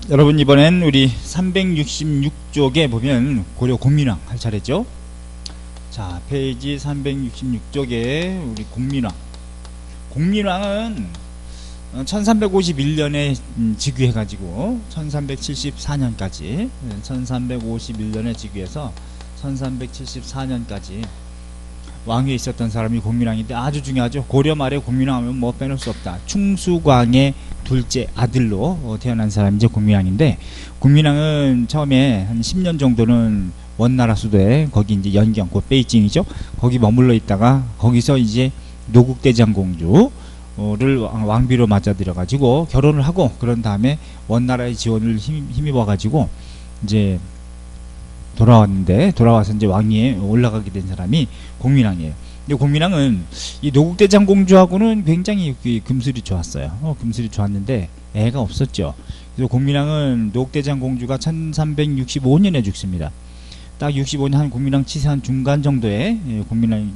여러분, 이번엔 우리 366쪽에 보면 고려 공민왕 할 차례죠. 자, 페이지 366쪽에 우리 공민왕. 공민왕은 1351년에 즉위해가지고 1374년까지 1351년에 즉위해서 1374년까지 왕위에 있었던 사람이 공민왕인데 아주 중요하죠. 고려 말에 공민왕하면 뭐 빼놓을 수 없다. 충수광의 둘째 아들로 태어난 사람이 이제 공민왕인데, 공민왕은 처음에 한 10년 정도는 원나라 수도에, 거기 이제 연경, 곧 베이징이죠. 거기 머물러 있다가 거기서 이제 노국대장공주를 왕비로 맞아들여가지고 결혼을 하고, 그런 다음에 원나라의 지원을 힘입어가지고 이제 돌아왔는데, 돌아와서 이제 왕위에 올라가게 된 사람이 공민왕이에요. 근데 공민왕은 이 노국대장공주하고는 굉장히 금슬이 좋았어요. 금슬이 좋았는데 애가 없었죠. 그래서 공민왕은 노국대장공주가 1365년에 죽습니다. 딱 65년 한 공민왕 치세한 중간 정도에 공민왕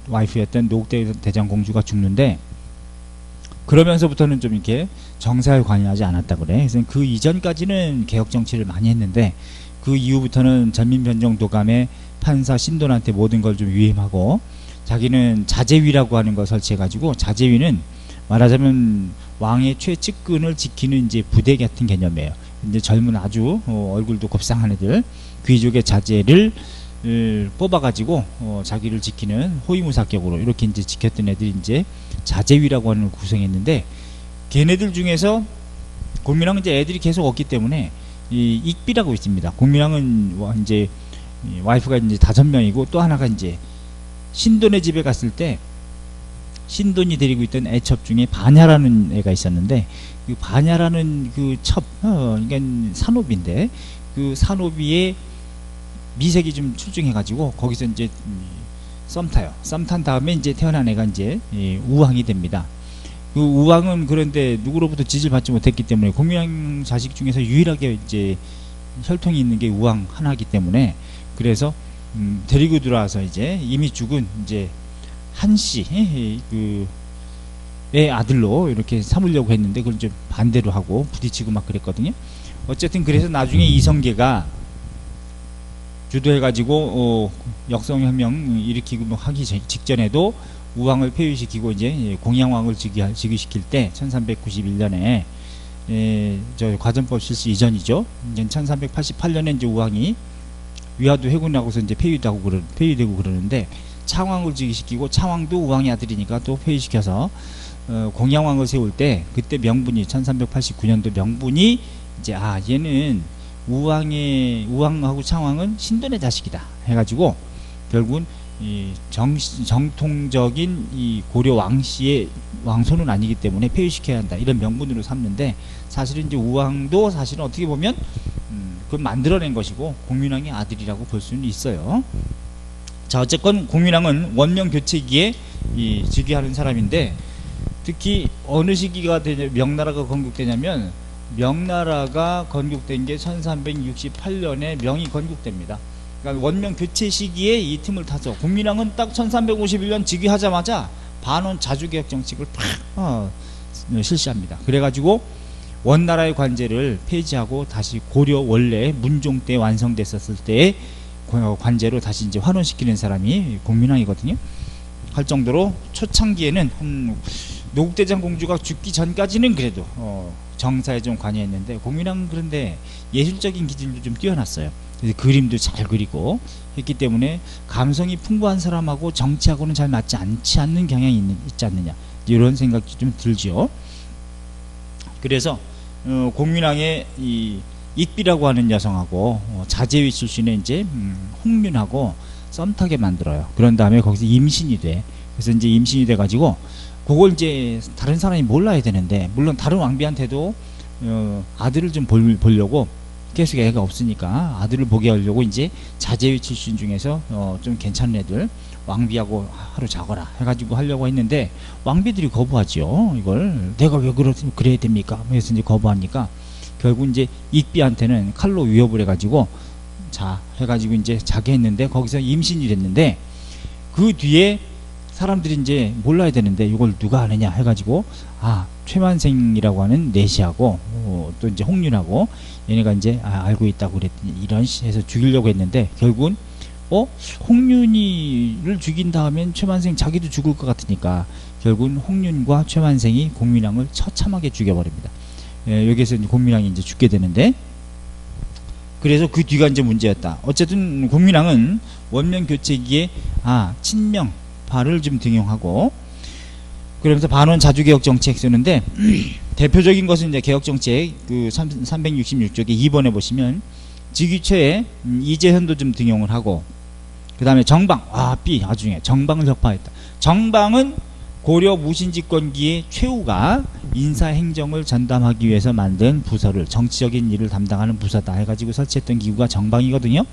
와이프였던 노국대장공주가 죽는데, 그러면서부터는 좀 이렇게 정사에 관여하지 않았다 그래. 그래서 그 이전까지는 개혁 정치를 많이 했는데, 그 이후부터는 전민변정도감의 판사 신돈한테 모든 걸 좀 위임하고, 자기는 자제위라고 하는 걸 설치해가지고, 자제위는 말하자면 왕의 최측근을 지키는 이제 부대 같은 개념이에요. 이제 젊은 아주 얼굴도 곱상한 애들, 귀족의 자제를 뽑아가지고 자기를 지키는 호위무사격으로 이렇게 이제 지켰던 애들이 이제 자제위라고 하는 걸 구성했는데, 걔네들 중에서 공민왕은 이제 애들이 계속 없기 때문에 이 익비라고 있습니다. 공민왕은 이제 와이프가 이제 5명이고, 또 하나가 이제 신돈의 집에 갔을 때 신돈이 데리고 있던 애첩 중에 반야라는 애가 있었는데, 그 반야라는 그 첩, 그러니까 산호비인데, 그 산호비의 미색이 좀 출중해가지고 거기서 이제 썸 타요. 썸 탄 다음에 이제 태어난 애가 이제 우왕이 됩니다. 그 우왕은 그런데 누구로부터 지지를 받지 못했기 때문에, 공민왕 자식 중에서 유일하게 이제 혈통이 있는 게 우왕 하나이기 때문에, 그래서 데리고 들어와서 이제 이미 죽은 이제 한씨 그의 아들로 이렇게 삼으려고 했는데, 그걸 좀 반대로 하고 부딪히고 막 그랬거든요. 어쨌든 그래서 나중에 이성계가 주도해가지고 역성혁명 일으키고 뭐 하기 직전에도 우왕을 폐위시키고 이제 공양왕을 즉위시킬 때 1391년에 저 과전법 실시 이전이죠. 이제 1388년에 이제 우왕이 위화도 회군하고서 이제 폐위되고 그러는데, 창왕을 즉위시키고, 창왕도 우왕의 아들이니까 또 폐위시켜서 공양왕을 세울 때, 그때 명분이 1389년도 명분이 이제 얘는 우왕하고 창왕은 신돈의 자식이다 해가지고 결국은 이 정통적인 이 고려 왕씨의 왕손은 아니기 때문에 폐위시켜야 한다, 이런 명분으로 삼는데, 사실은 이제 우왕도 사실은 어떻게 보면 그걸 만들어낸 것이고 공민왕의 아들이라고 볼 수는 있어요. 자, 어쨌건 공민왕은 원명 교체기에 즉위하는 사람인데, 특히 어느 시기가 명나라가 건국되냐면, 명나라가 건국된 게 1368년에 명이 건국됩니다. 그러니까 원명 교체 시기에 이 틈을 타서 공민왕은 딱 1351년 즉위하자마자 반원 자주개혁 정책을 팍 실시합니다. 그래가지고 원나라의 관제를 폐지하고 다시 고려 원래 문종 때 완성됐었을 때의 관제로 다시 이제 환원시키는 사람이 공민왕이거든요. 할 정도로 초창기에는 한 노국대장공주가 죽기 전까지는 그래도 정사에 좀 관여했는데, 공민왕은 그런데 예술적인 기질도 좀 뛰어났어요. 그래서 그림도 잘 그리고 했기 때문에 감성이 풍부한 사람하고 정치하고는 잘 맞지 않는 경향이 있지 않느냐, 이런 생각도 좀 들죠. 그래서 공민왕의 이 익비라고 하는 여성하고 자제위 출신의 이제 홍윤하고 썸타게 만들어요. 그런 다음에 거기서 임신이 돼. 그래서 이제 임신이 돼 가지고 그걸 이제 다른 사람이 몰라야 되는데, 물론 다른 왕비한테도 아들을 좀 보려고, 계속 애가 없으니까 아들을 보게 하려고 이제 자제위 출신 중에서 좀 괜찮은 애들 왕비하고 하루 자거라 해가지고 하려고 했는데, 왕비들이 거부하죠. 이걸 내가 왜 그래야 됩니까? 그래서 이제 거부하니까 결국 이제 익비한테는 칼로 위협을 해가지고 자 해가지고 이제 자게 했는데, 거기서 임신이 됐는데, 그 뒤에 사람들이 이제 몰라야 되는데 이걸 누가 아느냐 해가지고 최만생이라고 하는 내시하고 또 이제 홍윤하고 얘네가 이제 알고 있다고 그랬더니 이런 해서 죽이려고 했는데 결국은 홍윤이를 죽인 다음엔 최만생 자기도 죽을 것 같으니까 결국은 홍윤과 최만생이 공민왕을 처참하게 죽여버립니다. 여기에서 이제 공민왕이 이제 죽게 되는데 그래서 그 뒤가 이제 문제였다. 어쨌든 공민왕은 원명 교체기에 친명파를 좀 등용하고 그러면서 반원 자주개혁 정책 쓰는데 대표적인 것은 이제 개혁 정책 그 366쪽에 2번에 보시면 즉위초에 이재현도 좀 등용을 하고 그 다음에 정방 B 아주 중요해. 정방을 혁파했다. 정방은 고려 무신집권기의 최후가 인사행정을 전담하기 위해서 만든 부서를 정치적인 일을 담당하는 부서다 해가지고 설치했던 기구가 정방이거든요.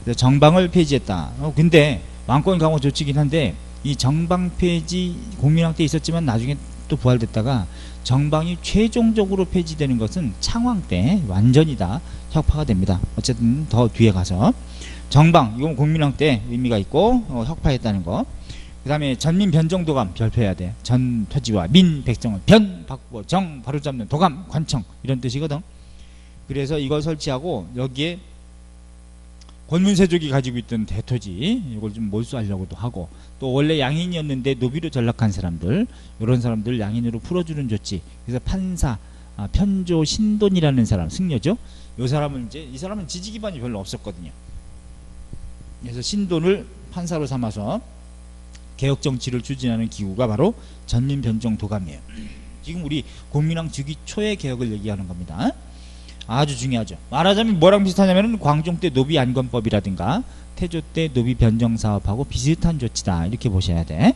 그래서 정방을 폐지했다. 근데 왕권 강화 조치긴 한데 이 정방 폐지 공민왕 때 있었지만 나중에 또 부활됐다가 정방이 최종적으로 폐지되는 것은 창왕 때 완전히 다 혁파가 됩니다. 어쨌든 더 뒤에 가서 정방 이건 공민왕 때 의미가 있고 혁파했다는 거. 그 다음에 전민 변정도감 별표해야 돼. 전 토지와 민 백정을 변 바꾸고 정 바로잡는 도감 관청 이런 뜻이거든. 그래서 이걸 설치하고 여기에 권문세족이 가지고 있던 대토지 이걸 좀 몰수하려고도 하고 또 원래 양인이었는데 노비로 전락한 사람들 이런 사람들 양인으로 풀어주는 조치. 그래서 판사 편조 신돈이라는 사람 승려죠. 이 사람은 이제 이 사람은 지지 기반이 별로 없었거든요. 그래서 신돈을 판사로 삼아서 개혁 정치를 추진하는 기구가 바로 전민변정도감이에요. 지금 우리 공민왕 즉위 초의 개혁을 얘기하는 겁니다. 아주 중요하죠. 말하자면 뭐랑 비슷하냐면은 광종 때 노비 안건법이라든가 태조 때 노비 변정 사업하고 비슷한 조치다 이렇게 보셔야 돼.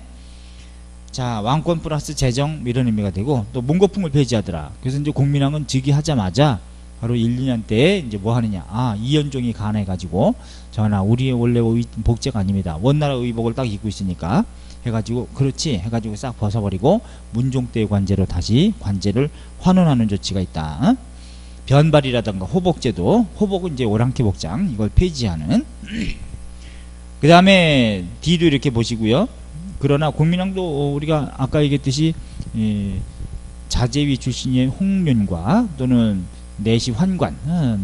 자, 왕권 플러스 재정 이런 의미가 되고 또 몽고풍을 폐지하더라. 그래서 이제 공민왕은 즉위하자마자 바로 1, 2년 때에 이제 뭐 하느냐. 이연종이 간해가지고 전하 우리의 원래 복제가 아닙니다. 원나라 의복을 딱 입고 있으니까 해가지고 그렇지 해가지고 싹 벗어버리고 문종 때의 관제로 다시 관제를 환원하는 조치가 있다. 변발이라든가 호복제도 호복은 이제 오랑캐 복장 이걸 폐지하는 그 다음에 D도 이렇게 보시고요. 그러나 공민왕도 우리가 아까 얘기했듯이 자제위 출신의 홍윤과 또는 내시 환관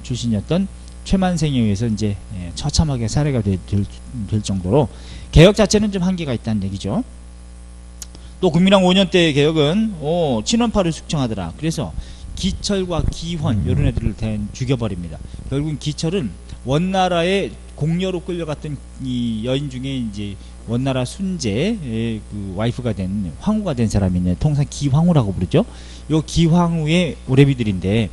출신이었던 최만생에 의해서 이제 처참하게 살해가 될 정도로 개혁 자체는 좀 한계가 있다는 얘기죠. 또 국민왕 5년 때 개혁은 친원파를 숙청하더라. 그래서 기철과 기환 이런 애들을 죽여버립니다. 결국은 기철은 원나라의 공녀로 끌려갔던 이 여인 중에 이제 원나라 순제의 그 와이프가 된 황후가 된 사람이 있는데 통상 기황후라고 부르죠. 요 기황후의 오래비들인데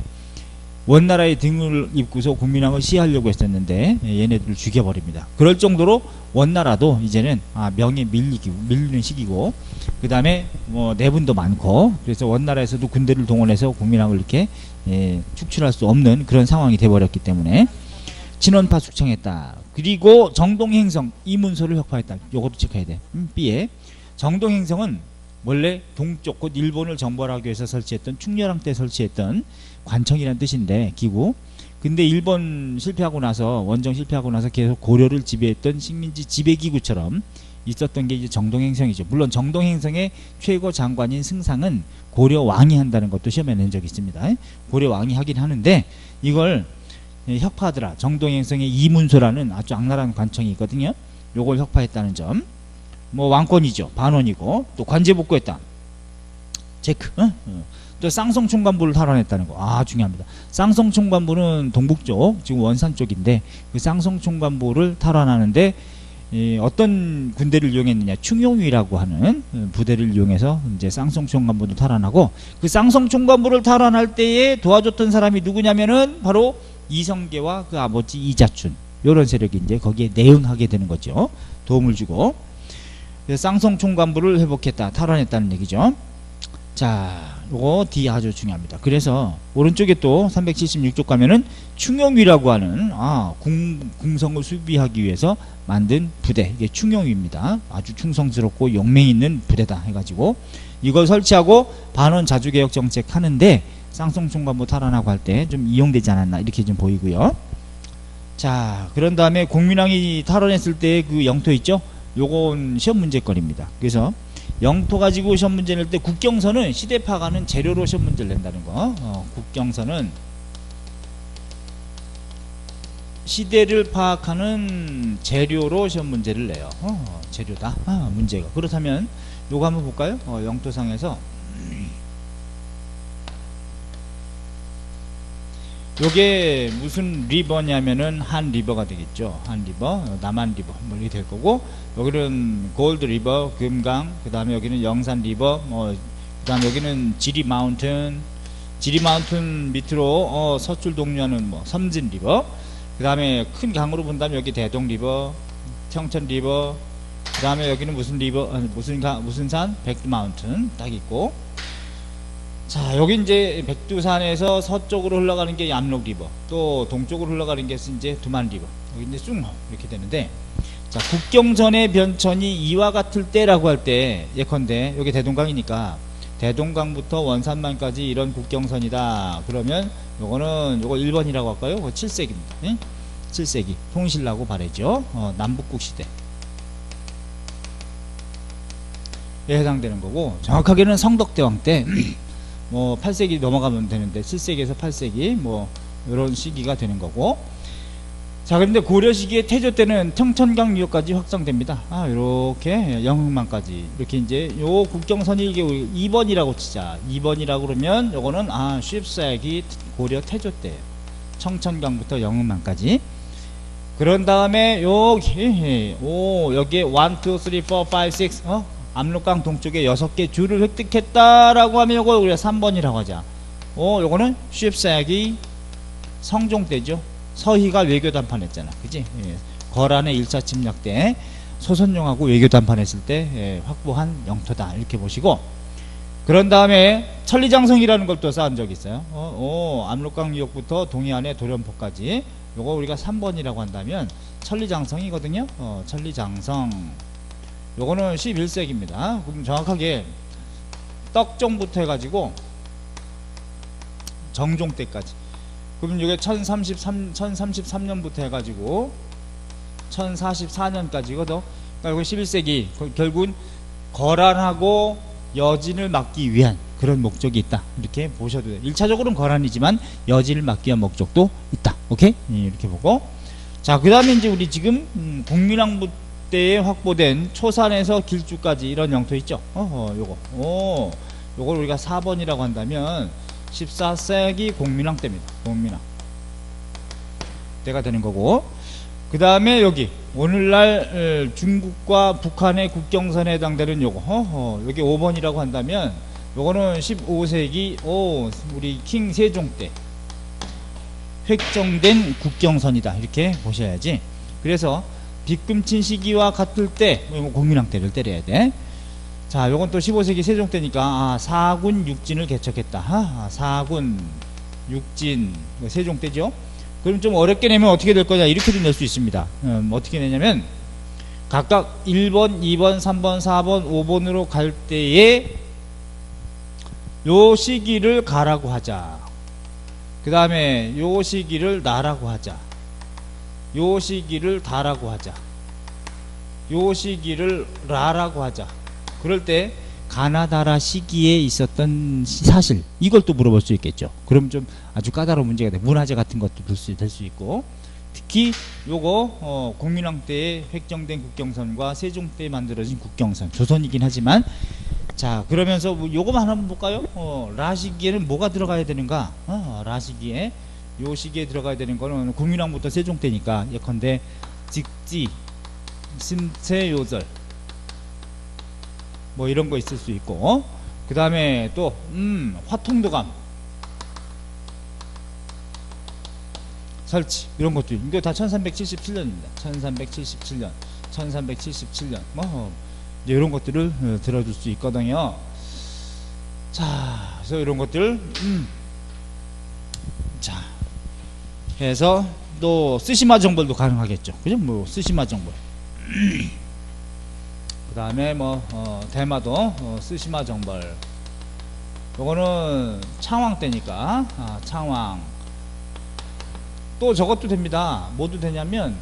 원나라의 등을 입고서 국민왕을 시해하려고 했었는데 얘네들을 죽여버립니다. 그럴 정도로 원나라도 이제는 명예 밀리는 시기고 그 다음에 뭐 내분도 많고 그래서 원나라에서도 군대를 동원해서 국민왕을 이렇게 축출할 수 없는 그런 상황이 돼버렸기 때문에 친원파 숙청했다. 그리고 정동행성 이문소를 혁파했다. 요것도 체크해야 돼. B에 정동행성은 원래 동쪽 곧 일본을 정벌하기 위해서 설치했던 충렬왕 때 설치했던 관청이라는 뜻인데 기구. 근데 일본 실패하고 나서 원정 실패하고 나서 계속 고려를 지배했던 식민지 지배기구처럼 있었던 게 이제 정동행성이죠. 물론 정동행성의 최고 장관인 승상은 고려 왕이 한다는 것도 시험에 낸 적이 있습니다. 고려 왕이 하긴 하는데 이걸 혁파하더라. 정동행성의 이문소라는 아주 악랄한 관청이 있거든요. 요걸 혁파했다는 점. 뭐 왕권이죠. 반원이고 또 관제복구했다. 체크. 또 쌍성총관부를 탈환했다는 거. 중요합니다. 쌍성총관부는 동북쪽 지금 원산 쪽인데 그 쌍성총관부를 탈환하는데 어떤 군대를 이용했느냐. 충용위라고 하는 부대를 이용해서 이제 쌍성총관부도 탈환하고 그 쌍성총관부를 탈환할 때에 도와줬던 사람이 누구냐면은 바로 이성계와 그 아버지 이자춘 요런 세력이 이제 거기에 내응하게 되는 거죠. 도움을 주고 쌍성총관부를 회복했다. 탈환했다는 얘기죠. 자, 요거 D 아주 중요합니다. 그래서 오른쪽에 또 376쪽 가면은 충용위라고 하는 궁성을 수비하기 위해서 만든 부대 이게 충용위입니다. 아주 충성스럽고 용맹 있는 부대다 해가지고 이걸 설치하고 반원 자주개혁 정책 하는데 쌍성총관부 탈환하고 할 때 좀 이용되지 않았나 이렇게 좀 보이고요. 자, 그런 다음에 공민왕이 탈환했을 때 그 영토 있죠? 요건 시험 문제거리입니다. 그래서 영토 가지고 시험 문제 낼 때 국경선은 시대 파악하는 재료로 시험 문제를 낸다는 거. 국경선은 시대를 파악하는 재료로 시험 문제를 내요. 재료다. 문제가. 그렇다면 요거 한번 볼까요? 영토상에서 요게 무슨 리버냐면은 한 리버가 되겠죠. 한 리버, 남한 리버 뭐 이렇게 될 거고, 여기는 골드 리버, 금강, 그 다음에 여기는 영산 리버, 그 다음에 여기는 지리 마운틴 밑으로 서출 동료하는 뭐 섬진 리버, 그 다음에 큰 강으로 본다면 여기 대동 리버, 청천 리버, 그 다음에 여기는 무슨 리버, 무슨 산, 백두 마운틴 딱 있고. 자, 여기 이제 백두산에서 서쪽으로 흘러가는 게 얌록 리버, 또 동쪽으로 흘러가는 게 이제 두만 리버, 여기 이제 쭉 이렇게 되는데, 자, 국경선의 변천이 이와 같을 때라고 할 때, 예컨대 여기 대동강이니까 대동강부터 원산만까지 이런 국경선이다. 그러면 요거 1번이라고 할까요? 7세기입니다. 예? 7세기 통신라고 말하죠. 남북국 시대 에 해당되는 거고, 정확하게는 성덕대왕 때 뭐 8세기 넘어가면 되는데 7세기에서 8세기 뭐 이런 시기가 되는 거고. 자, 그런데 고려 시기에 태조 때는 청천강 유역까지 확장됩니다. 이렇게 영흥만까지 이렇게 이제 요 국경선이 이게 2번이라고 치자. 2번이라고 그러면 요거는 14세기 고려 태조 때 청천강부터 영흥만까지. 그런 다음에 여기에 1, 2, 3, 4, 5, 6 압록강 동쪽에 6개 주를 획득했다라고 하면 요거 우리가 3번이라고 하자. 요거는 14세기 성종 때죠. 서희가 외교 담판했잖아. 그지? 예. 거란의 1차 침략 때 소선용하고 외교 담판했을 때 확보한 영토다. 이렇게 보시고, 그런 다음에 천리장성이라는 걸 또 쌓은 적이 있어요. 압록강 유역부터 동해안의 도련포까지. 요거 우리가 3번이라고 한다면 천리장성이거든요. 천리장성. 요거는 11세기입니다. 그럼 정확하게 떡종부터 해가지고 정종 때까지. 그럼 이게 1033년부터 해가지고 1044년까지거든. 그러니까 이거 11세기. 결국은 거란하고 여진을 막기 위한 그런 목적이 있다. 이렇게 보셔도 돼요. 1차적으로는 거란이지만 여진을 막기 위한 목적도 있다. 오케이? 이렇게 보고. 자, 그 다음에 이제 우리 지금 국민왕부 때에 확보된 초산에서 길주까지 이런 영토 있죠. 요걸 우리가 4번이라고 한다면 14세기 공민왕 때입니다. 공민왕 때가 되는 거고, 그 다음에 여기 오늘날 중국과 북한의 국경선에 해당되는 요거 여기 5번이라고 한다면 요거는 15세기 우리 킹 세종 때 획정된 국경선이다. 이렇게 보셔야지. 그래서 빗금친 시기와 같을 때 공민왕 때를 때려야 돼. 자, 요건 또 15세기 세종 때니까 사군 육진을 개척했다. 사군 육진 세종 때죠. 그럼 좀 어렵게 내면 어떻게 될 거냐, 이렇게도 낼 수 있습니다. 어떻게 내냐면 각각 1번, 2번, 3번, 4번, 5번으로 갈 때에 요 시기를 가라고 하자. 그 다음에 요 시기를 나라고 하자. 요 시기를 다라고 하자. 요 시기를 라라고 하자. 그럴 때 가나다라 시기에 있었던 사실, 이걸 또 물어볼 수 있겠죠. 그럼 좀 아주 까다로운 문제가 돼. 문화재 같은 것도 될 수 있고, 특히 요거 공민왕 때에 획정된 국경선과 세종 때 만들어진 국경선, 조선이긴 하지만. 자, 그러면서 요거만 한번 볼까요? 라 시기에는 뭐가 들어가야 되는가? 라 시기에 요 시기에 들어가야 되는 거는 국민왕부터 세종 때니까 예컨대 직지, 신체요절 뭐 이런 거 있을 수 있고, 그 다음에 또 화통도감 설치, 이런 것도 이거 다 1377년입니다. 1377년 뭐 이제 이런 것들을 들어줄 수 있거든요. 자, 그래서 이런 것들 자 해서 또 쓰시마 정벌도 가능하겠죠. 그죠? 뭐 쓰시마 정벌. 그 다음에 뭐 대마도 쓰시마 정벌. 요거는 창왕 때니까 창왕. 또 저것도 됩니다. 뭐도 되냐면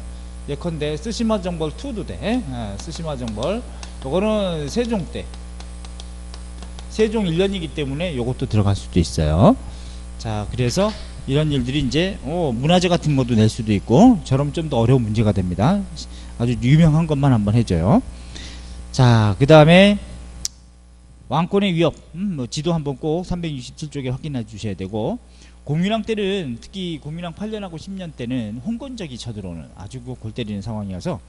예컨대 쓰시마 정벌 2도 돼. 쓰시마 정벌. 요거는 세종 때. 세종 1년이기 때문에 요것도 들어갈 수도 있어요. 자, 그래서 이런 일들이 이제 문화재 같은 것도 낼 수도 있고 저럼 좀 더 어려운 문제가 됩니다. 아주 유명한 것만 한번 해줘요. 자, 그 다음에 왕권의 위협, 뭐 지도 한번 꼭 367쪽에 확인해 주셔야 되고, 공민왕 때는 특히 공민왕 8년하고 10년 때는 홍건적이 쳐들어오는 아주 골 때리는 상황이어서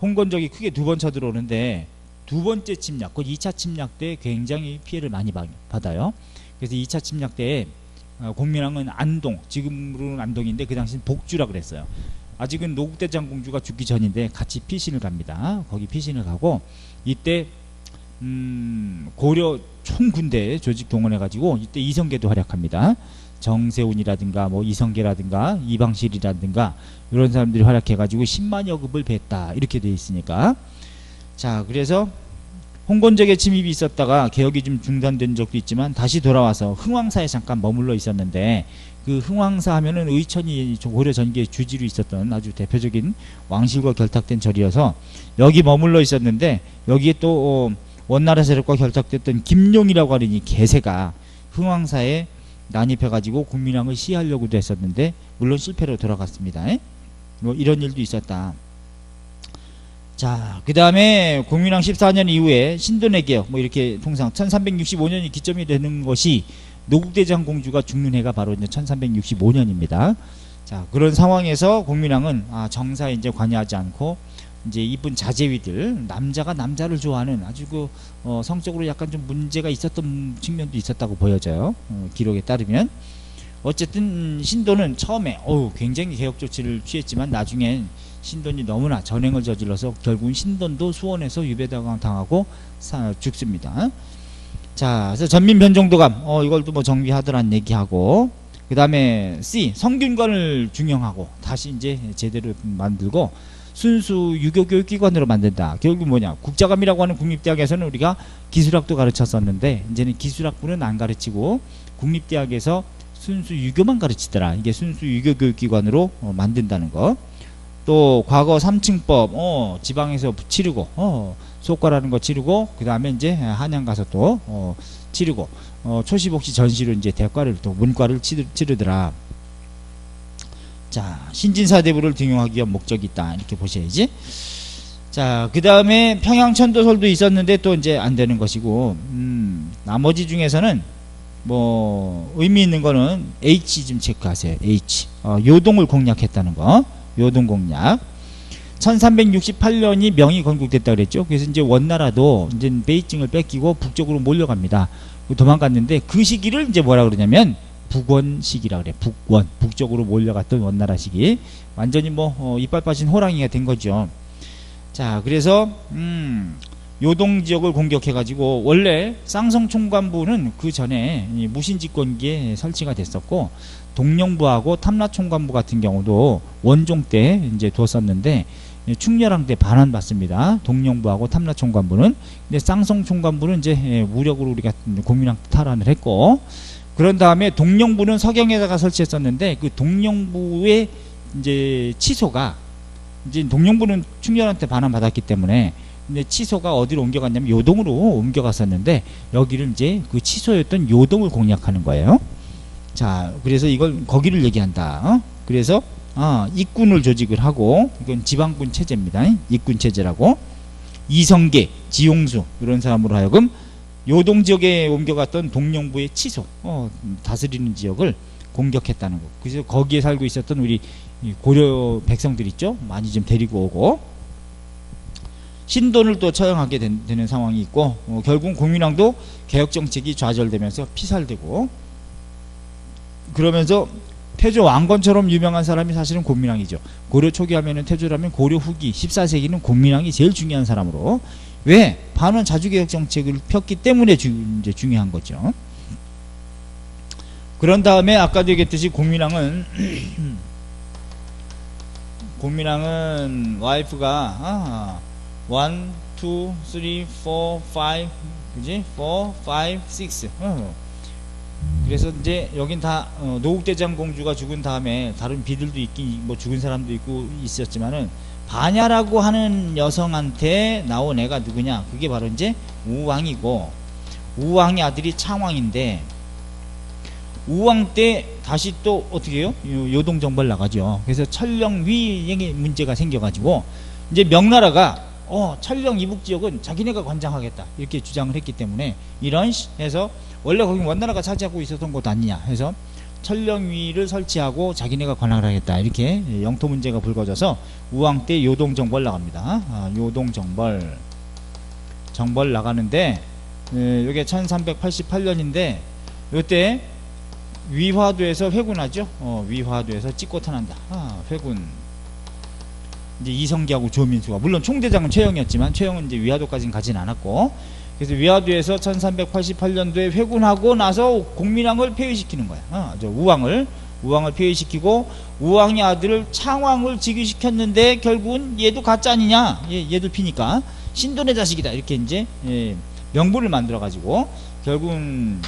홍건적이 크게 두 번 쳐들어오는데 두 번째 침략, 곧 2차 침략 때 굉장히 피해를 많이 받아요. 그래서 2차 침략 때 공민왕은 안동, 지금으로는 안동인데 그 당시는 복주라 그랬어요. 아직은 노국대장공주가 죽기 전인데 같이 피신을 갑니다. 거기 피신을 가고 이때 고려 총군대 조직 동원해가지고 이때 이성계도 활약합니다. 정세훈이라든가 뭐 이성계라든가 이방실이라든가 이런 사람들이 활약해가지고 10만여 급을 뱄다 이렇게 돼 있으니까. 자, 그래서 홍건적의 침입이 있었다가 개혁이 좀 중단된 적도 있지만 다시 돌아와서 흥왕사에 잠깐 머물러 있었는데, 그 흥왕사 하면은 의천이 고려 전기의 주지로 있었던 아주 대표적인 왕실과 결탁된 절이어서 여기 머물러 있었는데, 여기에 또 원나라 세력과 결탁됐던 김용이라고 하는 이 개새가 흥왕사에 난입해가지고 공민왕을 시해하려고도 했었는데 물론 실패로 돌아갔습니다. 뭐 이런 일도 있었다. 자, 그 다음에 공민왕 14년 이후에 신돈의 개혁, 뭐 이렇게 통상 1365년이 기점이 되는 것이 노국대장 공주가 죽는 해가 바로 이제 1365년입니다. 자, 그런 상황에서 공민왕은 정사에 이제 관여하지 않고 이제 이쁜 자제위들, 남자가 남자를 좋아하는 아주 성적으로 약간 좀 문제가 있었던 측면도 있었다고 보여져요. 기록에 따르면. 어쨌든 신돈은 처음에 굉장히 개혁 조치를 취했지만 나중엔 신돈이 너무나 전횡을 저질러서 결국은 신돈도 수원에서 유배당하고 죽습니다. 자, 그래서 전민변종도감 이걸도 뭐 정비하더란 얘기하고, 그 다음에 C 성균관을 중용하고 다시 이제 제대로 만들고 순수 유교교육기관으로 만든다. 결국 뭐냐, 국자감이라고 하는 국립대학에서는 우리가 기술학도 가르쳤었는데 이제는 기술학부는 안 가르치고 국립대학에서 순수 유교만 가르치더라. 이게 순수 유교교육기관으로 만든다는 거. 또 과거 3층법 지방에서 치르고 속과라는 거 치르고, 그 다음에 이제 한양 가서 또 치르고 초시복시 전시로 이제 대과를 또 문과를 치르더라. 자, 신진사대부를 등용하기 위한 목적이 있다 이렇게 보셔야지. 자, 그 다음에 평양천도설도 있었는데 또 이제 안 되는 것이고, 나머지 중에서는 뭐 의미 있는 거는 H 좀 체크하세요. H 요동을 공략했다는 거. 요동 공략. 1368년이 명이 건국됐다 그랬죠. 그래서 이제 원나라도 이제 베이징을 뺏기고 북쪽으로 몰려갑니다. 도망갔는데 그 시기를 이제 뭐라 그러냐면 북원 시기라 그래. 북원, 북쪽으로 몰려갔던 원나라 시기. 완전히 뭐 이빨 빠진 호랑이가 된 거죠. 자, 그래서 요동 지역을 공격해 가지고 원래 쌍성 총관부는 그 전에 무신집권기에 설치가 됐었고, 동령부하고 탐라 총관부 같은 경우도 원종 때 이제 뒀었는데 충렬왕 때 반환받습니다. 동령부하고 탐라 총관부는. 근데 쌍성 총관부는 이제 무력으로 우리가 공민왕 탈환을 했고, 그런 다음에 동령부는 서경에다가 설치했었는데 그 동령부의 이제 취소가, 이제 동령부는 충렬한테 반환받았기 때문에 근데 취소가 어디로 옮겨갔냐면 요동으로 옮겨갔었는데 여기를 이제 그 취소였던 요동을 공략하는 거예요. 자, 그래서 이걸 거기를 얘기한다. 그래서 ik군을 조직을 하고, 이건 지방군 체제입니다. ik군 체제라고. 이성계, 지용수 이런 사람으로 하여금 요동 지역에 옮겨갔던 동령부의 취소, 다스리는 지역을 공격했다는 거. 그래서 거기에 살고 있었던 우리 고려 백성들 있죠? 많이 좀 데리고 오고, 신돈을 또 처형하게 되는 상황이 있고, 결국 공민왕도 개혁정책이 좌절되면서 피살되고, 그러면서 태조 왕건처럼 유명한 사람이 사실은 공민왕이죠. 고려 초기 하면은 태조라면 고려 후기 14세기는 공민왕이 제일 중요한 사람으로. 왜? 반원 자주개혁 정책을 폈기 때문에 이제 중요한 거죠. 그런 다음에 아까도 얘기했듯이 공민왕은 와이프가 1, 2, 3, 4, 5 그지? 4, 5, 6 그래서 이제 여긴 다 노국대장 공주가 죽은 다음에 다른 비들도 있긴 뭐 죽은 사람도 있고 있었지만은 반야라고 하는 여성한테 나온 애가 누구냐? 그게 바로 이제 우왕이고, 우왕의 아들이 창왕인데, 우왕 때 다시 또 어떻게 해요? 요동정벌 나가죠. 그래서 천령위에 문제가 생겨가지고 이제 명나라가 천령 이북 지역은 자기네가 관장하겠다 이렇게 주장을 했기 때문에 이런 해서 원래 거기 원나라가 차지하고 있었던 곳 아니냐 해서 천령위를 설치하고 자기네가 관할을 하겠다 이렇게 영토 문제가 불거져서 우왕 때 요동정벌 나갑니다. 요동정벌 정벌 나가는데 이게 1388년인데 요때 위화도에서 회군하죠. 위화도에서 찍고 타난다. 회군. 이제 이성계하고 조민수가 물론 총대장은 최영이었지만 최영은 이제 위화도까지는 가진 않았고 그래서 위화도에서 1388년도에 회군하고 나서 공민왕을 폐위시키는 거야. 우왕을 폐위시키고 우왕의 아들을 창왕을 즉위시켰는데 결국은 얘도 가짜 아니냐? 얘도 피니까 신돈의 자식이다 이렇게 이제 명분을 만들어 가지고 결국은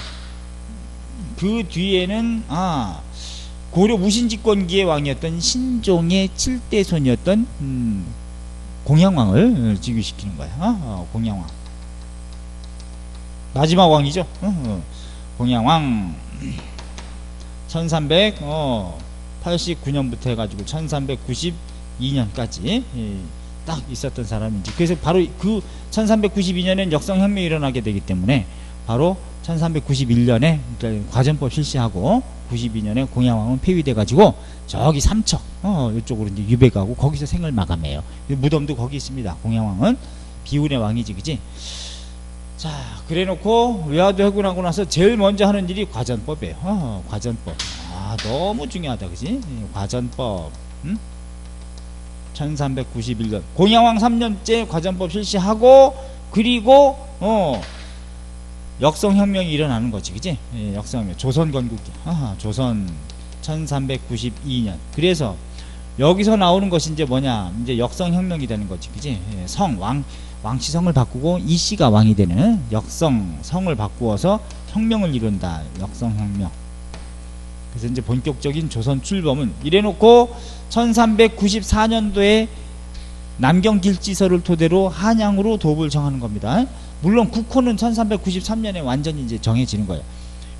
그 뒤에는 고려 무신집권기의 왕이었던 신종의 7대 손이었던 공양왕을 즉위시키는 거야. 공양왕 마지막 왕이죠. 공양왕 1389년부터 해가지고 1392년까지 딱 있었던 사람인지. 그래서 바로 그 1392년엔 역성혁명이 일어나게 되기 때문에 바로 1391년에 과전법 실시하고 92년에 공양왕은 폐위돼 가지고 저기 삼척 이쪽으로 이제 유배가고 거기서 생을 마감해요. 무덤도 거기 있습니다. 공양왕은 비운의 왕이지, 그지? 자, 그래놓고 외화도 회군하고 나서 제일 먼저 하는 일이 과전법이에요. 과전법. 너무 중요하다, 그지? 과전법. 1391년 공양왕 3년째 과전법 실시하고 그리고 역성혁명이 일어나는 거지, 그지? 역성혁명. 조선 건국기. 조선 1392년. 그래서 여기서 나오는 것이 이제 뭐냐? 이제 역성혁명이 되는 거지, 그지? 왕씨성을 바꾸고 이씨가 왕이 되는 역성성을 바꾸어서 혁명을 이룬다. 역성혁명. 그래서 이제 본격적인 조선 출범은 이래놓고 1394년도에 남경길지서를 토대로 한양으로 도읍을 정하는 겁니다. 물론 국호는 1393년에 완전히 이제 정해지는 거예요.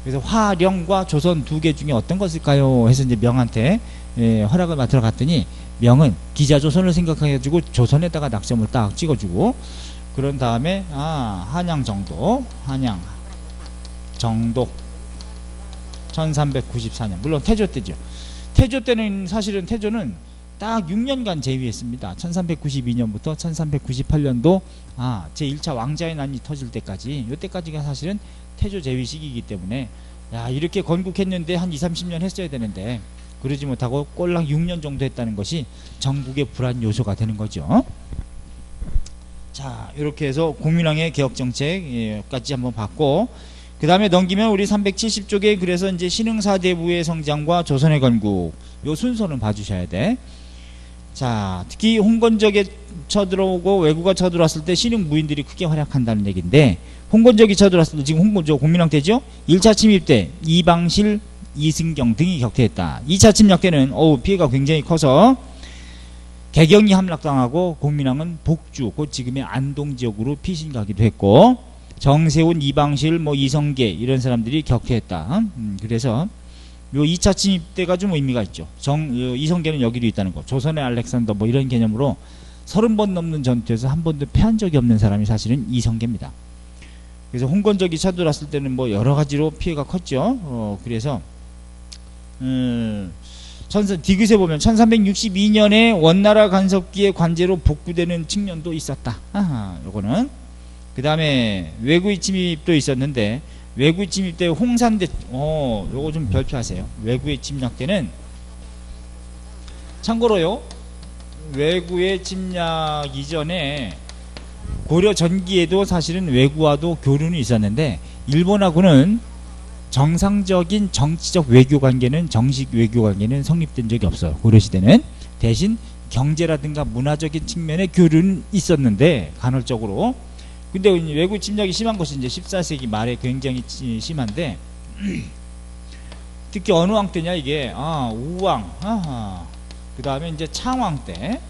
그래서 화령과 조선 두 개 중에 어떤 것일까요? 해서 이제 명한테 허락을 맡으러 갔더니 명은 기자조선을 생각해가지고 조선에다가 낙점을 딱 찍어주고 그런 다음에 한양 정도 1394년 물론 태조 때죠. 태조 때는 사실은 태조는 딱 6년간 재위했습니다. 1392년부터 1398년도 제1차 왕자의 난이 터질 때까지 이때까지가 사실은 태조 재위 시기이기 때문에 이렇게 건국했는데 한 20-30년 했어야 되는데 그러지 못하고 꼴랑 6년 정도 했다는 것이 전국의 불안 요소가 되는 거죠. 자, 이렇게 해서 공민왕의 개혁정책까지 한번 봤고 그 다음에 넘기면 우리 370쪽에 그래서 이제 신흥사대부의 성장과 조선의 건국 요 순서는 봐주셔야 돼. 자, 특히 홍건적에 쳐들어오고 왜구가 쳐들어왔을 때 신흥 무인들이 크게 활약한다는 얘기인데 홍건적이 쳐들어왔을 때 지금 홍건적 공민왕 때죠. 1차 침입 때 이방실, 이승경 등이 격퇴했다. 2차 침략 때는 피해가 굉장히 커서 개경이 함락당하고 공민왕은 복주 곧 지금의 안동 지역으로 피신 가기도 했고 정세훈, 이방실, 이성계 이런 사람들이 격퇴했다. 그래서 요 2차 침입 때가 좀 의미가 있죠. 이성계는 여기도 있다는 거. 조선의 알렉산더 이런 개념으로 30번 넘는 전투에서 한 번도 패한 적이 없는 사람이 사실은 이성계입니다. 그래서 홍건적이 쳐들어왔을 때는 여러 가지로 피해가 컸죠. 그래서 디귿에 보면 1362년에 원나라 간섭기의 관제로 복구되는 측면도 있었다. 요거는 그 다음에 외구의 침입도 있었는데 외구의 침입 때 홍산대 요거 좀 별표하세요. 외구의 침략 때는 참고로요 외구의 침략 이전에 고려 전기에도 사실은 외구와도 교류는 있었는데 일본하고는 정상적인 정치적 외교 관계는 정식 외교 관계는 성립된 적이 없어요. 고려시대는 대신 경제라든가 문화적인 측면의 교류는 있었는데 간헐적으로 근데 외구 침략이 심한 것이 이제 14세기 말에 굉장히 심한데 특히 어느 왕 때냐 이게 우왕 그 다음에 이제 창왕 때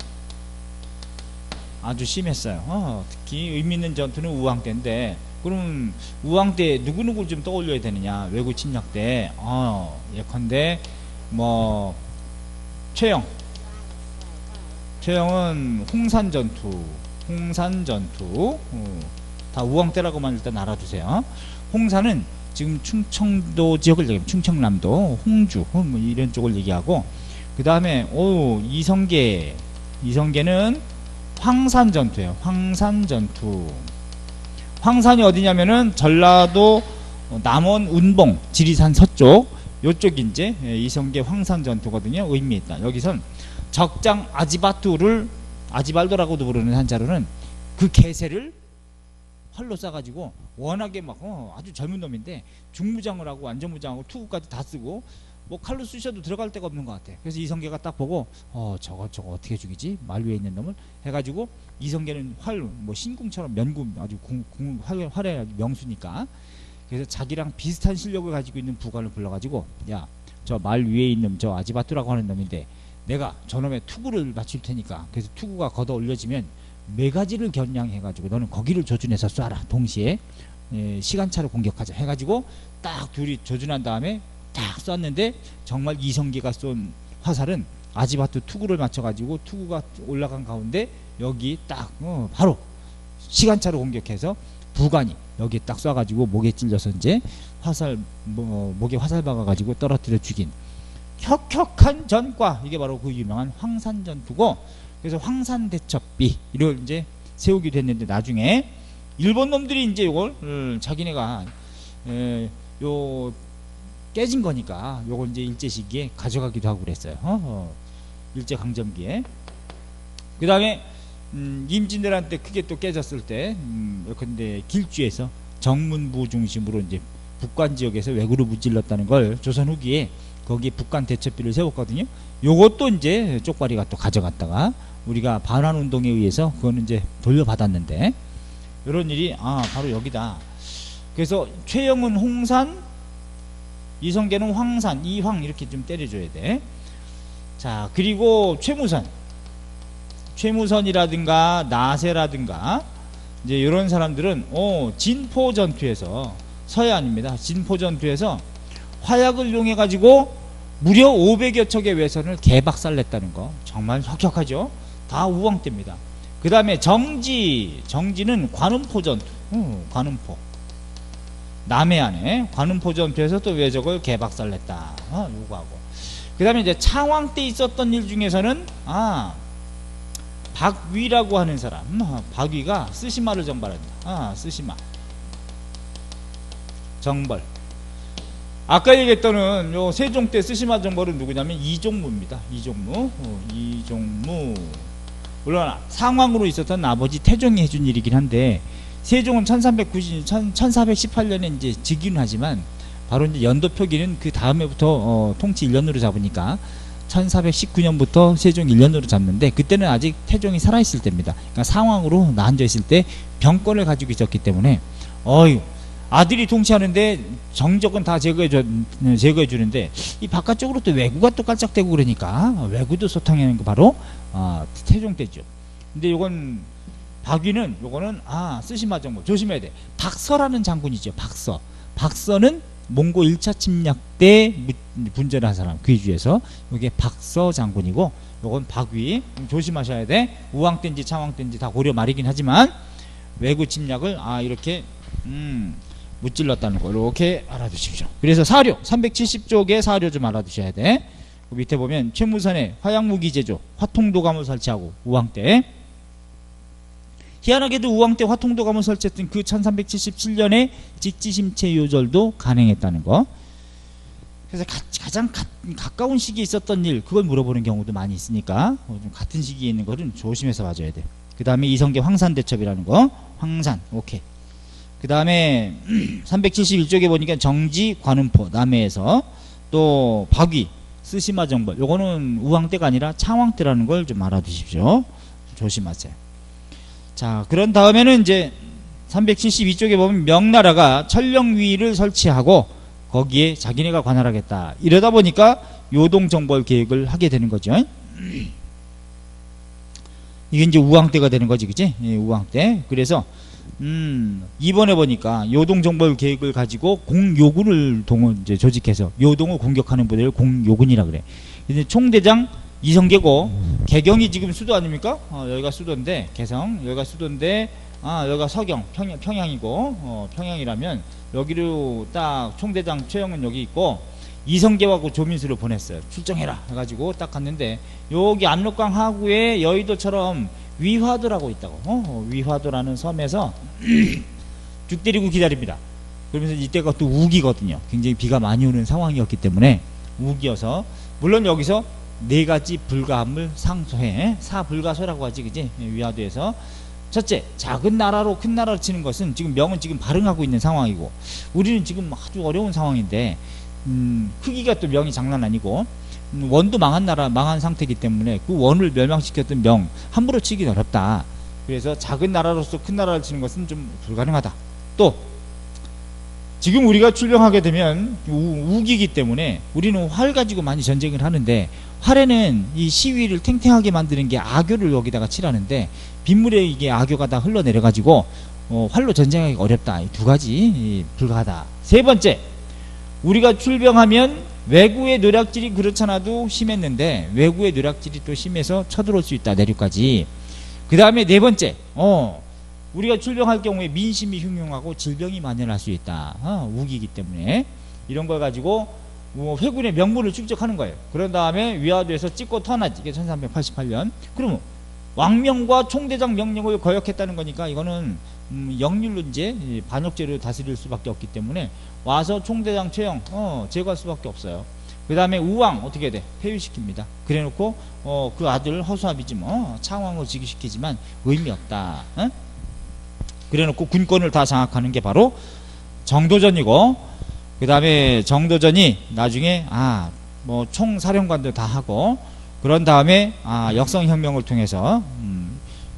아주 심했어요. 특히 의미 있는 전투는 우왕 때인데, 그럼 우왕 때 누구누구를 좀 떠올려야 되느냐? 외구 침략 때 예컨대 뭐 최영은 홍산 전투 다 우왕 때라고만 일단 알아두세요. 홍산은 지금 충청도 지역을 얘기하면 충청남도 홍주 뭐 이런 쪽을 얘기하고, 그 다음에 이성계는 황산 전투예요. 황산 전투. 황산이 어디냐면은 전라도 남원 운봉 지리산 서쪽 요쪽이 이제 이성계 황산 전투거든요. 의미 있다. 여기선 적장 아지발도라고도 부르는 한자로는 그 개새를 활로 쏴가지고 워낙에 막 아주 젊은 놈인데 중무장을 하고 완전무장하고 투구까지 다 쓰고 뭐 칼로 쑤셔도 들어갈 데가 없는 것 같아. 그래서 이성계가 딱 보고 저거 어떻게 죽이지? 말 위에 있는 놈을 해가지고, 이성계는 뭐 신궁처럼 면군 아주 활에 명수니까, 그래서 자기랑 비슷한 실력을 가지고 있는 부관을 불러가지고, 야, 저 말 위에 있는 저 아지바뚜라고 하는 놈인데 내가 저놈의 투구를 맞출 테니까, 그래서 투구가 걷어 올려지면 매가지를 겨냥해가지고 너는 거기를 조준해서 쏴라. 동시에 시간차로 공격하자 해가지고 딱 둘이 조준한 다음에 딱 쐈는데, 정말 이성계가 쏜 화살은 아지바뚜 투구를 맞춰가지고 투구가 올라간 가운데 여기 딱 바로 시간차로 공격해서 부관이 여기 딱 쏴가지고 목에 찔려서 이제 목에 화살 박아가지고 떨어뜨려 죽인 혁혁한 전과, 이게 바로 그 유명한 황산 전투고, 그래서 황산대첩비 이걸 이제 세우기도 했는데, 나중에 일본 놈들이 이제 이걸 자기네가 요 깨진 거니까 요걸 이제 일제 시기에 가져가기도 하고 그랬어요. 일제 강점기에. 그 다음에 임진왜란 때 크게 또 깨졌을 때 근데 길주에서 정문부 중심으로 이제 북관 지역에서 왜구를 무찔렀다는 걸 조선 후기에 거기에 북관 대첩비를 세웠거든요. 요것도 이제 쪽발이가 또 가져갔다가 우리가 반환운동에 의해서 그거는 이제 돌려받았는데, 이런 일이 바로 여기다. 그래서 최영은 홍산, 이성계는 황산, 이황 이렇게 좀 때려줘야 돼. 자, 그리고 최무선이라든가 나세라든가 이제 이런 사람들은 진포 전투에서, 서해안입니다. 진포 전투에서 화약을 이용해 가지고 무려 500여 척의 외선을 개박살냈다는 거 정말 혁혁하죠. 다 우왕 때입니다. 그 다음에 정지는 관음포 전투, 관음포 남해안에 관음포 전투에서 또 외적을 개박살냈다. 요거하고, 그 다음에 이제 창왕 때 있었던 일 중에서는 박위라고 하는 사람, 박위가 쓰시마를 정벌한다. 쓰시마 정벌. 아까 얘기했던 요 세종 때 쓰시마 정벌은 누구냐면 이종무입니다. 이종무. 물론 상왕으로 있었던 아버지 태종이 해준 일이긴 한데, 세종은 1418년에 이제 즉위는 하지만 바로 이제 연도 표기는 그 다음에부터 통치 1년으로 잡으니까 1419년부터 세종 1년으로 잡는데, 그때는 아직 태종이 살아있을 때입니다. 그러니까 상왕으로 나앉아 있을 때 병권을 가지고 있었기 때문에 아들이 통치하는데 정적은 다 제거해 주는데 이 바깥쪽으로 또 왜구가 또 깔짝대고 그러니까 왜구도 소탕하는 거 바로 태종 때죠. 근데 요건 박위는 요거는 쓰시마 정보 조심해야 돼. 박서라는 장군이죠. 박서는 몽고 1차 침략 때 분전한 사람, 귀주에서. 요게 박서 장군이고, 요건 박위. 조심하셔야 돼. 우왕 때인지 창왕 때인지 다 고려 말이긴 하지만 왜구 침략을 이렇게 무찔렀다는 거 이렇게 알아두십시오. 그래서 사료 370쪽의 사료 좀 알아두셔야 돼. 그 밑에 보면 최무선의 화약무기 제조, 화통도감을 설치하고 우왕 때, 희한하게도 우왕 때 화통도감을 설치했던 그 1377년에 직지심체 요절도 간행했다는 거. 그래서 가장 가까운 시기에 있었던 일, 그걸 물어보는 경우도 많이 있으니까 좀 같은 시기에 있는 거는 조심해서 봐줘야 돼. 그 다음에 이성계 황산대첩이라는 거, 황산, 오케이. 그 다음에 371쪽에 보니까 정지 관음포 남해에서, 또 박위 쓰시마 정벌, 요거는 우왕 때가 아니라 창왕 때라는 걸 좀 알아두십시오. 조심하세요. 자, 그런 다음에는 이제 372쪽에 보면 명나라가 천령위를 설치하고 거기에 자기네가 관할하겠다. 이러다 보니까 요동정벌 계획을 하게 되는 거죠. 이게 이제 우왕 때가 되는 거지, 그지? 예, 우왕 때. 그래서 이번에 보니까 요동정벌 계획을 가지고 공요군을 이제 조직해서 요동을 공격하는 부대를 공요군이라 그래. 근데 총대장 이성계고, 개경이 지금 수도 아닙니까? 여기가 수도인데, 개성, 여기가 수도인데, 여기가 서경, 평양이고, 평양이라면, 여기로 딱 총대장 최영은 여기 있고, 이성계하고 조민수를 보냈어요. 출정해라 해가지고 딱 갔는데, 여기 압록강 하구에 여의도처럼 위화도라고 있다고. 위화도라는 섬에서 쭉 때리고 기다립니다. 그러면서 이때가 또 우기거든요. 굉장히 비가 많이 오는 상황이었기 때문에 우기여서, 물론 여기서 네 가지 불가함을 상소해. 사불가소라고 하지, 그지? 위화도에서. 첫째, 작은 나라로 큰 나라를 치는 것은 지금 명은 지금 발흥하고 있는 상황이고, 우리는 지금 아주 어려운 상황인데, 크기가 또 명이 장난 아니고, 원도 망한 상태이기 때문에 그 원을 멸망시켰던 명 함부로 치기 어렵다. 그래서 작은 나라로서 큰 나라를 치는 것은 좀 불가능하다. 또 지금 우리가 출병하게 되면 우기기 때문에 우리는 활 가지고 많이 전쟁을 하는데, 활에는 이 시위를 탱탱하게 만드는 게 악교를 여기다가 칠하는데, 빗물에 이게 악교가 다 흘러내려 가지고 활로 전쟁하기 어렵다. 이 두 가지 불가하다. 세 번째, 우리가 출병하면 외구의 노략질이 그렇잖아도 심했는데, 외구의 노략질이 또 심해서 쳐들어올 수 있다, 내륙까지. 그 다음에 네 번째, 우리가 출병할 경우에 민심이 흉흉하고 질병이 만연할 수 있다. 우기이기 때문에. 이런 걸 가지고 회군의 명분을 축적하는 거예요. 그런 다음에 위화도에서 찍고 터나지. 이게 1388년. 그러면 왕명과 총대장 명령을 거역했다는 거니까 이거는 역률로 이제 반역죄로 다스릴 수밖에 없기 때문에 와서 총대장 최영 제거할 수밖에 없어요. 그 다음에 우왕 어떻게 돼? 폐위시킵니다. 그래놓고 그 아들 허수아비지 뭐 창왕을 즉위시키지만 의미 없다. 그래놓고 군권을 다 장악하는 게 바로 정도전이고, 그 다음에 정도전이 나중에 뭐 총사령관도 다 하고, 그런 다음에 역성혁명을 통해서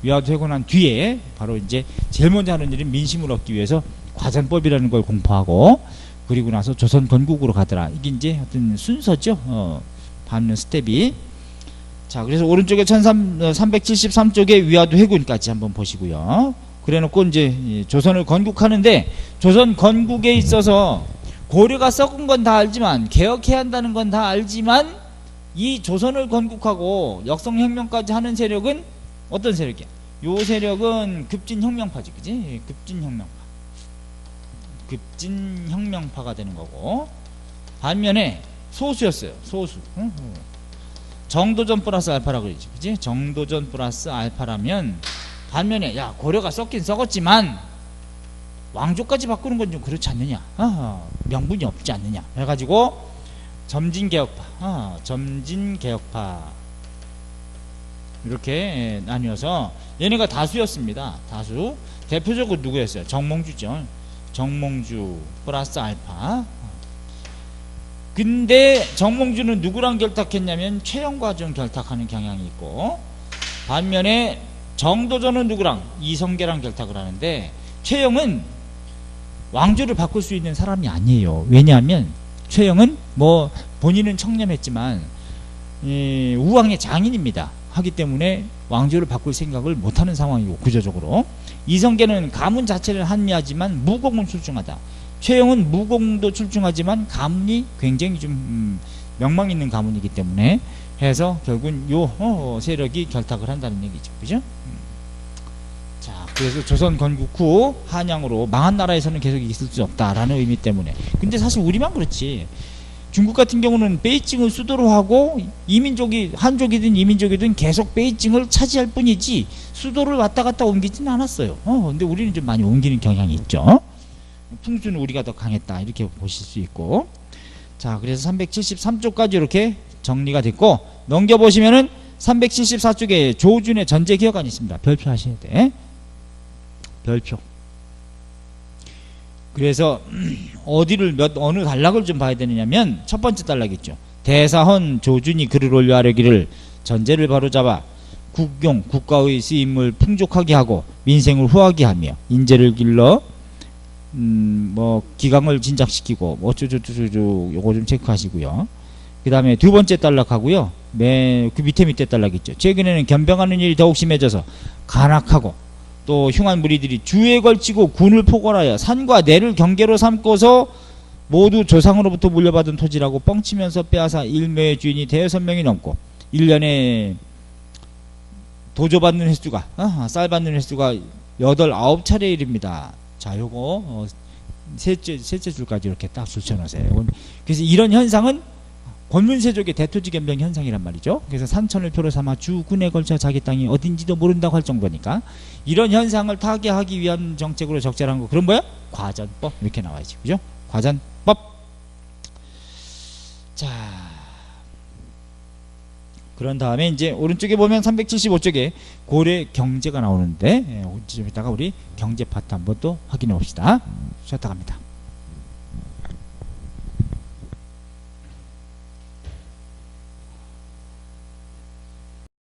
위화도 회군한 뒤에 바로 이제 제일 먼저 하는 일은 민심을 얻기 위해서 과전법이라는 걸 공포하고, 그리고 나서 조선 건국으로 가더라. 이게 이제 어떤 순서죠. 밟는 스텝이. 자, 그래서 오른쪽에 1373쪽에 위화도 회군까지 한번 보시고요. 그래 놓고 이제 조선을 건국하는데, 조선 건국에 있어서 고려가 썩은 건 다 알지만, 개혁해야 한다는 건 다 알지만, 이 조선을 건국하고 역성혁명까지 하는 세력은 어떤 세력이야? 요 세력은 급진혁명파지, 그지? 급진혁명파가 되는 거고, 반면에 소수였어요. 소수. 정도전 플러스 알파라고 그러지, 그지? 정도전 플러스 알파라면, 반면에 고려가 썩긴 썩었지만 왕조까지 바꾸는 건 좀 그렇지 않느냐, 명분이 없지 않느냐 해가지고 점진개혁파, 점진개혁파 이렇게 나뉘어서 얘네가 다수였습니다. 다수. 대표적으로 누구였어요? 정몽주죠. 정몽주 플러스 알파. 근데 정몽주는 누구랑 결탁했냐면 최영과 좀 결탁하는 경향이 있고, 반면에 정도전은 누구랑? 이성계랑 결탁을 하는데, 최영은 왕조를 바꿀 수 있는 사람이 아니에요. 왜냐하면 최영은 뭐 본인은 청렴했지만 우왕의 장인입니다. 하기 때문에 왕조를 바꿀 생각을 못하는 상황이고, 구조적으로. 이성계는 가문 자체를 한미하지만 무공은 출중하다. 최영은 무공도 출중하지만 가문이 굉장히 좀 명망 있는 가문이기 때문에 해서 결국은 요 세력이 결탁을 한다는 얘기죠. 그죠? 자, 그래서 조선 건국 후 한양으로, 망한 나라에서는 계속 있을 수 없다라는 의미 때문에. 근데 사실 우리만 그렇지, 중국 같은 경우는 베이징을 수도로 하고 이민족이 한족이든 이민족이든 계속 베이징을 차지할 뿐이지 수도를 왔다 갔다 옮기지는 않았어요. 근데 우리는 좀 많이 옮기는 경향이 있죠. 풍수는 우리가 더 강했다, 이렇게 보실 수 있고. 자, 그래서 373쪽까지 이렇게 정리가 됐고, 넘겨보시면은 374쪽에 조준의 전제기여관이 있습니다. 별표 하셔야 돼. 별표. 그래서 어디를 어느 단락을 좀 봐야 되느냐면, 첫 번째 단락 있죠. 대사헌 조준이 글을 올려 하려기를 전제를 바로잡아 국용 국가의 쓰임을 풍족하게 하고 민생을 후하게 하며 인재를 길러 뭐 기강을 진작시키고 뭐 어쩌저쩌저 요거 좀 체크하시고요. 그 다음에 두 번째 단락하고요. 그 밑에 단락 있죠. 최근에는 겸병하는 일이 더욱 심해져서 간악하고 또 흉한 무리들이 주에 걸치고 군을 포괄하여 산과 내를 경계로 삼고서 모두 조상으로부터 물려받은 토지라고 뻥치면서 빼앗아 일묘의 주인이 대여섯 명이 넘고 1년에 도조받는 횟수가 쌀 받는 횟수가 8, 9차례 일입니다. 자, 요거 셋째 줄까지 이렇게 딱 줄쳐놓으세요. 그래서 이런 현상은 권문세족의 대토지 겸병 현상이란 말이죠. 그래서 산천을 표로 삼아 주 군에 걸쳐 자기 땅이 어딘지도 모른다고 할 정도니까 이런 현상을 타개하기 위한 정책으로 적절한 거 그런 뭐야? 과전법 이렇게 나와야지, 그죠? 과전법. 자, 그런 다음에 이제 오른쪽에 보면 375쪽에 고래 경제가 나오는데 좀 이따가 우리 경제 파트 한번 또 확인해 봅시다. 쉬었다 갑니다.